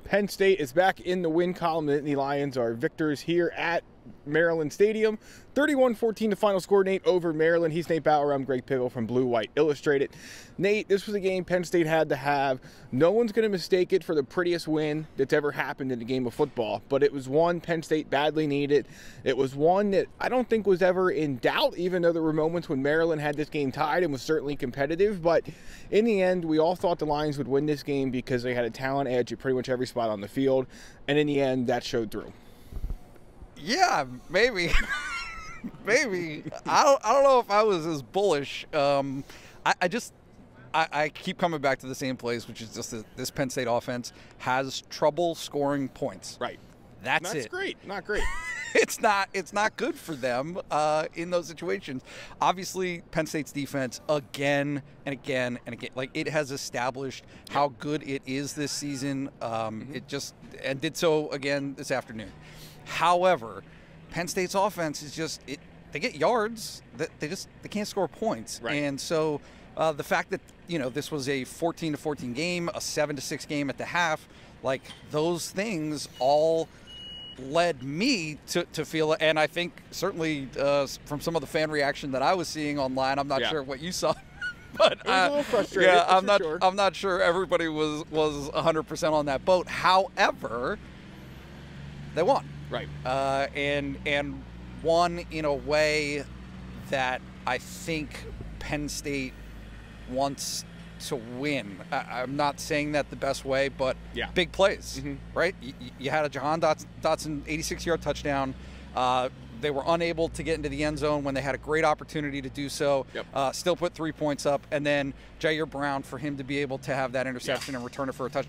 Penn State is back in the win column. The Nittany Lions are victors here at Maryland Stadium. 31-14 the final score. Nate over Maryland. He's Nate Bauer. I'm Greg Pickel from Blue White Illustrated. Nate, this was a game Penn State had to have. No one's going to mistake it for the prettiest win that's ever happened in a game of football, but it was one Penn State badly needed. It was one that I don't think was ever in doubt, even though there were moments when Maryland had this game tied and was certainly competitive. But in the end, we all thought the Lions would win this game because they had a talent edge at pretty much every spot on the field. And in the end, that showed through. Yeah, maybe. Maybe. I don't know if I was as bullish. I keep coming back to the same place, which is just that this Penn State offense has trouble scoring points. Right. That's it. That's great. Not great. It's not good for them in those situations. Obviously, Penn State's defense again and again and again, like it has established how good it is this season. It just and did so again this afternoon. However, Penn State's offense is just they get yards that they can't score points. Right. And so the fact that this was a 14-14 game, a 7-6 game at the half, like those things all led me to feel, and I think certainly from some of the fan reaction that I was seeing online, I'm not sure what you saw. But it was a little frustrating. Yeah, I'm not sure everybody was 100% on that boat. However, they won. Right. And won in a way that I think Penn State wants to win. I'm not saying that the best way, but big plays, right? You had a Jahan Dotson 86-yard touchdown. They were unable to get into the end zone when they had a great opportunity to do so. Still put 3 points up, and then Jair Brown, for him to be able to have that interception and return it for a touch,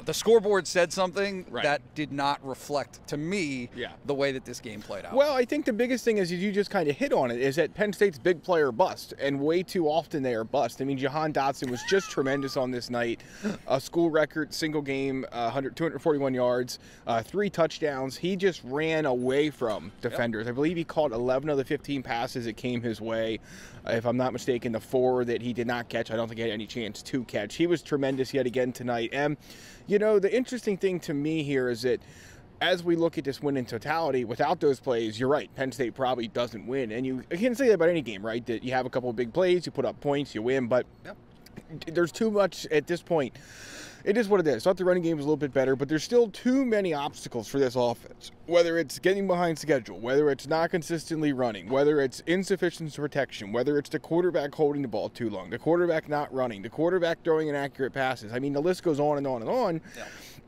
the scoreboard said something that did not reflect to me the way that this game played out. Well, I think the biggest thing is you just kind of hit on it, is that Penn State's big player bust, and way too often they are bust. I mean, Jahan Dotson was just tremendous on this night. A school record, single game, 241 yards, 3 touchdowns. He just ran away from defenders. I believe he caught 11 of the 15 passes that came his way. If I'm not mistaken, the 4 that he did not catch, I don't think he had any chance to catch. He was tremendous yet again tonight. And the interesting thing to me here is that as we look at this win in totality, without those plays, you're right, Penn State probably doesn't win. And you can say that about any game, right? That you have a couple of big plays, you put up points, you win, but there's too much at this point. It is what it is. I thought the running game was a little bit better, but there's still too many obstacles for this offense. Whether it's getting behind schedule, whether it's not consistently running, whether it's insufficient protection, whether it's the quarterback holding the ball too long, the quarterback not running, the quarterback throwing inaccurate passes. I mean, the list goes on and on and on.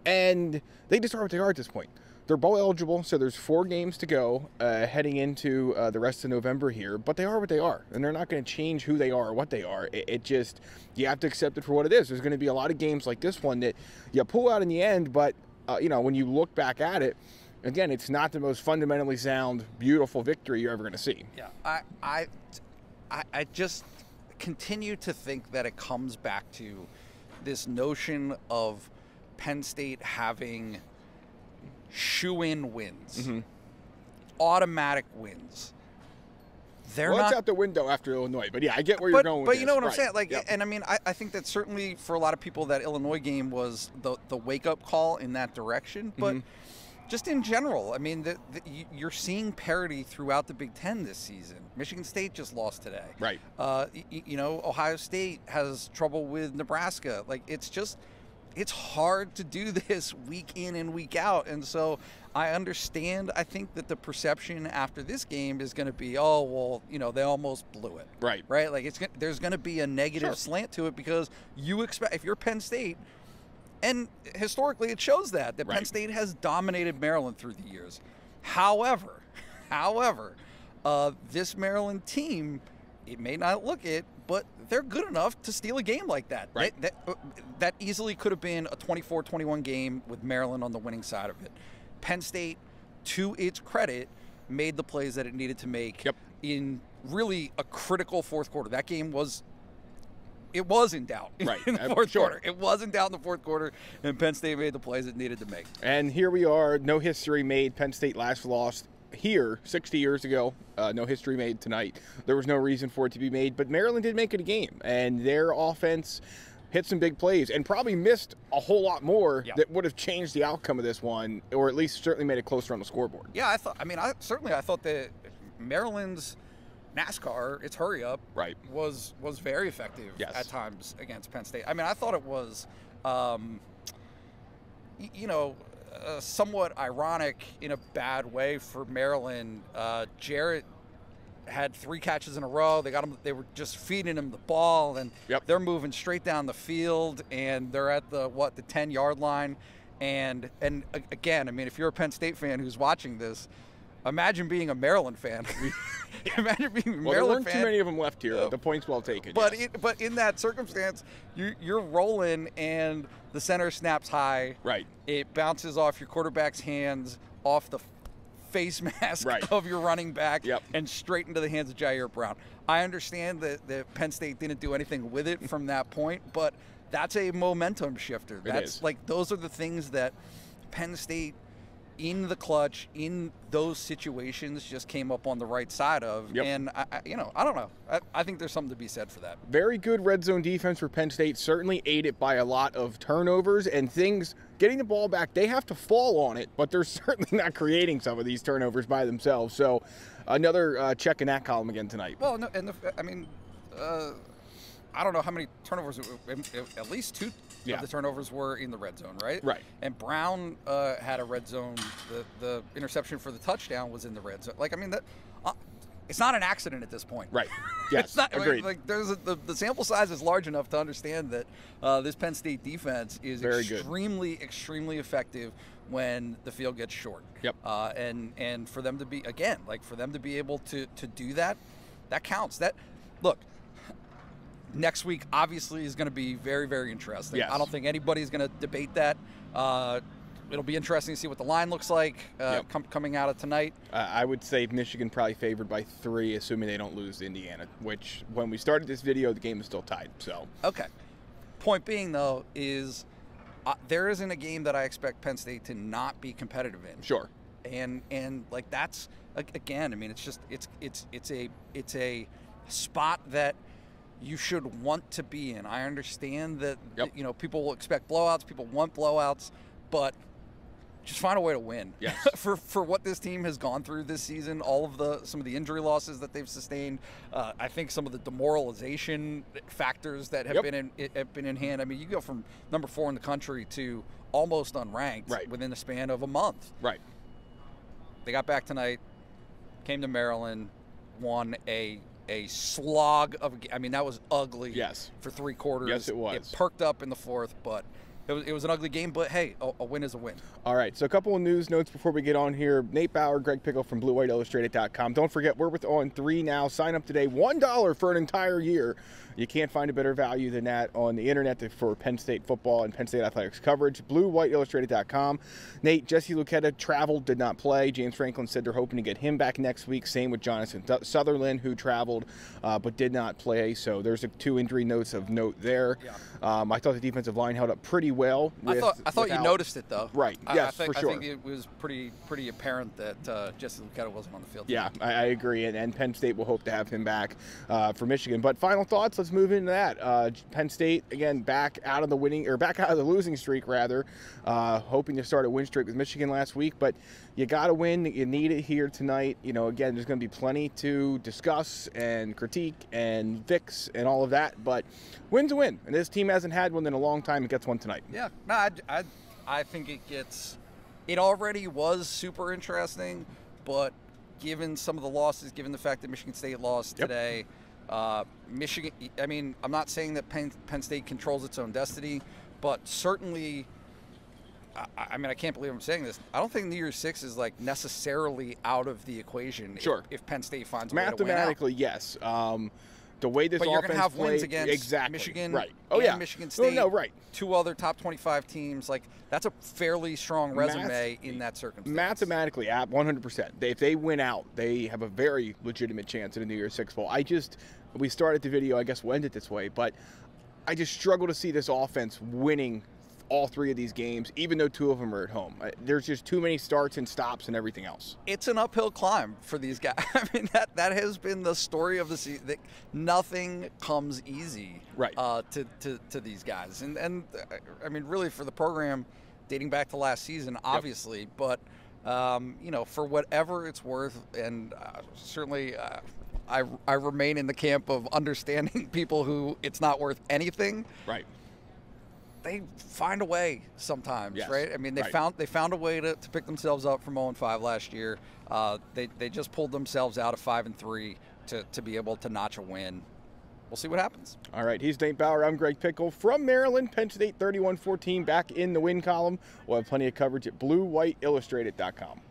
And they just are what they are at this point. They're bowl eligible, so there's 4 games to go heading into the rest of November here. But they are what they are, and they're not going to change who they are or what they are. It just, you have to accept it for what it is. There's going to be a lot of games like this one that you pull out in the end, but when you look back at it, again, it's not the most fundamentally sound, beautiful victory you're ever going to see. Yeah, I just continue to think that it comes back to this notion of Penn State having shoe-in wins, automatic wins. It's out the window after Illinois, but I get where you're going with But this. you know what I'm saying? And I mean, I think that certainly for a lot of people that Illinois game was the wake-up call in that direction, but just in general, I mean, you're seeing parity throughout the Big Ten this season. Michigan State just lost today. Right. Ohio State has trouble with Nebraska. Like, it's hard to do this week in and week out. And so I understand, I think that the perception after this game is going to be, oh, well, they almost blew it. Right. Like, there's going to be a negative slant to it because you expect, if you're Penn State, and historically it shows that Penn State has dominated Maryland through the years. However, this Maryland team, it may not look it, but they're good enough to steal a game like that. Right. That easily could have been a 24-21 game with Maryland on the winning side of it. Penn State, to its credit, made the plays that it needed to make in really a critical fourth quarter. That game was in doubt in the fourth quarter. It was in doubt in the fourth quarter, and Penn State made the plays it needed to make. And here we are, no history made. Penn State last lost here 60 years ago. No history made tonight. There was no reason for it to be made, but Maryland did make it a game, and their offense hit some big plays, and probably missed a whole lot more Yeah. that would have changed the outcome of this one, or at least certainly made it closer on the scoreboard. Yeah, I thought that Maryland's NASCAR, its hurry up, Right. was very effective Yes. at times against Penn State. I mean, I thought it was, somewhat ironic in a bad way for Maryland. Jarrett had 3 catches in a row. They were just feeding him the ball, and Yep. they're moving straight down the field, and they're at the 10-yard line. And again, I mean, if you're a Penn State fan who's watching this, imagine being a Maryland fan. Imagine being a Well, there Maryland weren't fan. too many of them left here. The point's well taken. But yes. but in that circumstance, you're rolling and the center snaps high. Right. It bounces off your quarterback's hands, off the face mask Right. of your running back, Yep. and straight into the hands of Jair Brown. I understand that Penn State didn't do anything with it from that point, but that's a momentum shifter. That's is. like, those are the things that Penn State in the clutch, in those situations, just came up on the right side of. Yep. And I don't know. I think there's something to be said for that. Very good red zone defense for Penn State, certainly aided by a lot of turnovers and things. Getting the ball back, they have to fall on it, but they're certainly not creating some of these turnovers by themselves. So another check in that column again tonight. Well, no, and I don't know how many turnovers. At least 2 Yeah. of the turnovers were in the red zone, right? Right. And Brown had a red zone. The interception for the touchdown was in the red zone. Like, I mean, it's not an accident at this point. Right. Yes. It's not, agreed. like the sample size is large enough to understand that this Penn State defense is Very good. extremely effective when the field gets short. Yep. And for them to be, again, like, for them to be able to do that, that counts. Look, next week obviously is going to be very, very interesting. Yes. I don't think anybody's going to debate that. It'll be interesting to see what the line looks like coming out of tonight. I would say Michigan probably favored by 3, assuming they don't lose to Indiana, which when we started this video, the game is still tied. So Okay. Point being, though, is there isn't a game that I expect Penn State to not be competitive in. sure. And like, that's, again, I mean, it's just it's a spot that you should want to be in. I understand that Yep. people will expect blowouts, people want blowouts, but just find a way to win. Yes. for what this team has gone through this season, some of the injury losses that they've sustained, I think some of the demoralization factors that have been in hand. I mean, you go from number 4 in the country to almost unranked within the span of a month. Right. They got back tonight, came to Maryland, won a slog of. I mean, that was ugly. Yes. For 3 quarters. Yes, it was. It perked up in the 4th, but it was an ugly game. But hey, a win is a win. All right, so a couple of news notes before we get on here. Nate Bauer, Greg Pickel from BlueWhiteIllustrated.com. Don't forget, we're on 3 now. Sign up today, $1 for an entire year. You can't find a better value than that on the internet for Penn State football and Penn State athletics coverage. BlueWhiteIllustrated.com. Nate, Jesse Lucchetta traveled, did not play. James Franklin said they're hoping to get him back next week. Same with Jonathan Sutherland, who traveled but did not play. So there's 2 injury notes of note there. Yeah. I thought the defensive line held up pretty well. I thought you noticed it, though. Right. Yes, for sure. I think it was pretty apparent that Jesse Lucchetta wasn't on the field. Yeah, I agree, and Penn State will hope to have him back for Michigan. But final thoughts, let's move into that. Penn State again back out of the losing streak rather, hoping to start a win streak with Michigan last week. But you got to win. You need it here tonight. Again, there's going to be plenty to discuss and critique and fix and all of that. But win's a win, and this team hasn't had one in a long time. It gets one tonight. Yeah, no, I think it gets. It already was super interesting, but given some of the losses, given the fact that Michigan State lost today, Michigan. I mean, I'm not saying that Penn State controls its own destiny, but certainly. I mean, I can't believe I'm saying this. I don't think New Year's Six is like necessarily out of the equation. Sure. If Penn State finds a way to win out. Mathematically, yes. The way this but you're going to have played, wins against exactly. Michigan, right? Oh yeah, Michigan State. No, right. 2 other top 25 teams. Like, that's a fairly strong resume in that circumstance. Mathematically, at 100%. If they win out, they have a very legitimate chance at a New Year's Six bowl. We started the video. I guess we'll end it this way, but I just struggle to see this offense winning all 3 of these games, even though 2 of them are at home. There's just too many starts and stops and everything else. It's an uphill climb for these guys. I mean, that has been the story of the season. That nothing comes easy, right, to these guys. And I mean, really, for the program, dating back to last season, obviously, yep. But you know, for whatever it's worth, and certainly I remain in the camp of understanding people who it's not worth anything. Right. They find a way sometimes, yes. right? I mean, they found a way to pick themselves up from 0-5 last year. They just pulled themselves out of 5-3 to be able to notch a win. We'll see what happens. All right, he's Nate Bauer. I'm Greg Pickel from Maryland. Penn State 31-14 back in the win column. We'll have plenty of coverage at bluewhiteillustrated.com.